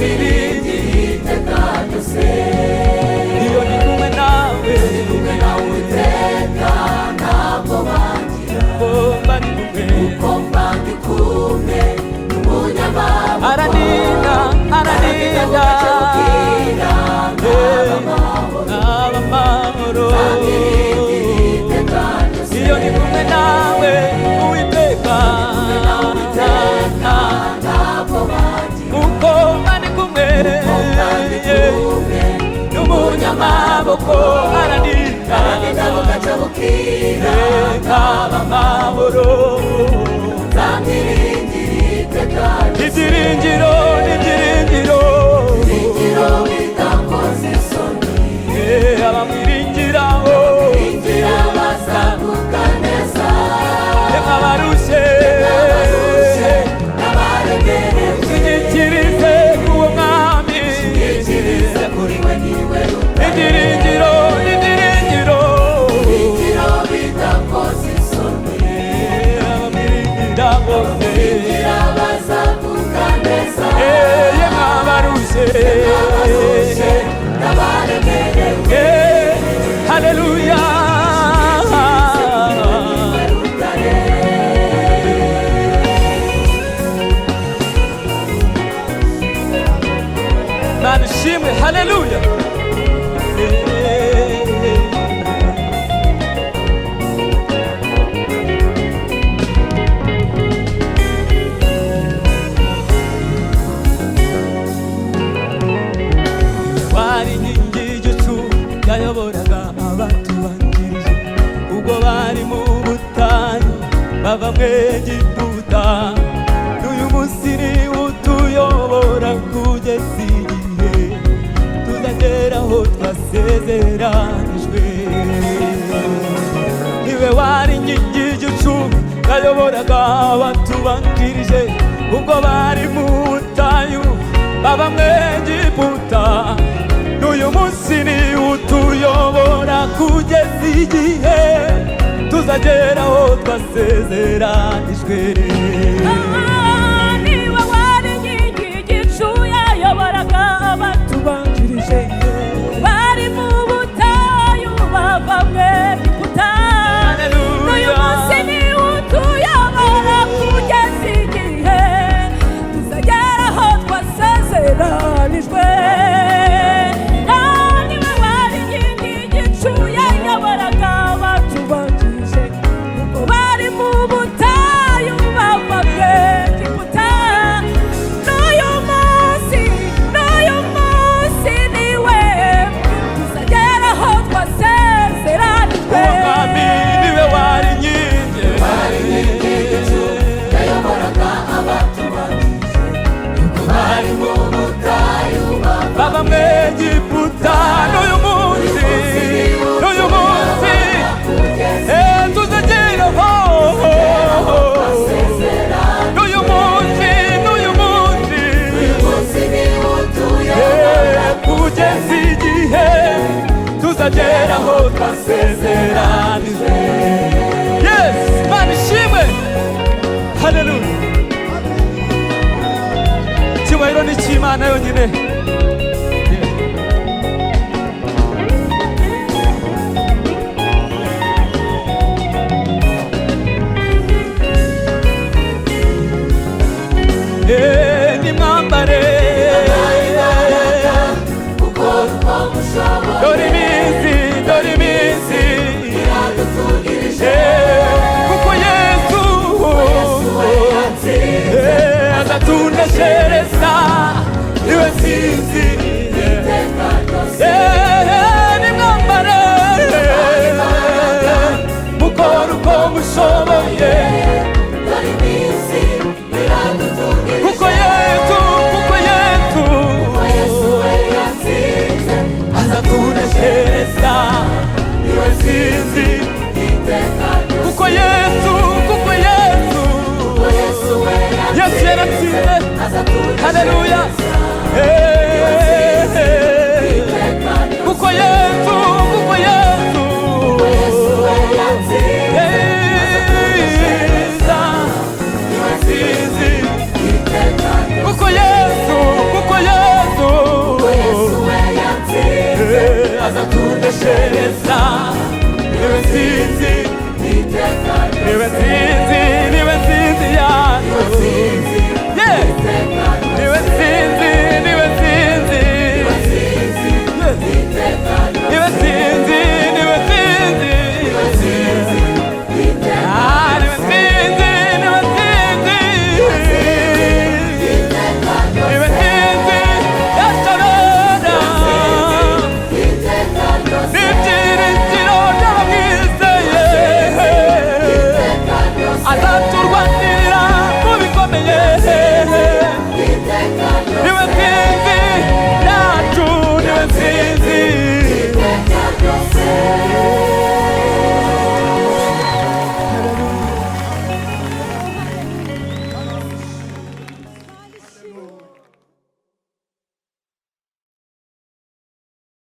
nzamwiringira iteka ryose. iyo ndi kumwe nawe Uwiteka ntabwo bangira, mba ndi kumwe kuko mba ndi kumwe n'umunyamaboko. araninda Aragenda bukira nkaba amahoro. Nzamwiringira iteka ryose. iyo ndi kumwe nawe Uwiteka ntabwo bangira, uko mba ndi kumwe n'umunyamaboko araninda aragenda bugaca bukira nkaba amahoro. nzamwiringira iteka ryose. ibyiringiro n'ibyiringiro Ibyiringiro bidakoze isoni, abamwiringiraho ingira bazavuga neza. nk'abarushye N'abaremerewe ushyikirize k'uwo mwami. ikirize kuri we niwe rutare. ibyiringiro n'ibyiringiro Ibyiringiro bidakoze isoni, abamwiringira bose ingira bazavuga neza. nk'abarushye N'abaremerewe haleluya. niwe rutare. Mana ishimwe haleluya. wari inkingi y'igicu yayoboraga abatubanjirije ubwo bari mu butayu bava mu Egiputa. n'uyu munsi niwe utuyobora kugeza igihe tuzagera aho twasezeranijwe. niwe wari inkingi y'igicu yayoboraga abatubanjirije ubwo bari mu butayu bava mu Egiputa. n'uyu munsi niwe utuyobora kugeza igihe tuzagera aho twasezeranijwe. niwe wari inkingi y'igicu yayoboraga abatubanjirije bari mu butayu bava mu Egiputa. n'uyu munsi niwe utuyobora kugeza igihe tuzagera aho twasezeranijwe. niwe wari inkingi y'igicu yayoboraga abatubanjirije ubwo bari mu butayu bava mu Egiputa. n'uyu munsi niwe tuzagera aho twasezeranijwe. uwo mwami niwe wari inkingi yayoboraga abatubanjirije ubwo bari mu butayu bava mu Egiputa. n'uyu munsi tuzagera aho. n'uyu munsi kugeza igihe tuzagera aho twasezeranijwe. yes Mana ishimwe haleluya. icyubahiro ni icy'Imana yonyine. nimwambare dore iminsi kuko Yesu azatuneshereza niwe nsinzi. nimwambare mukora uko mushoboye kuko Yesu azatuneshereza niwe nsinzi. kuko Yesu yaratsinze haleluya.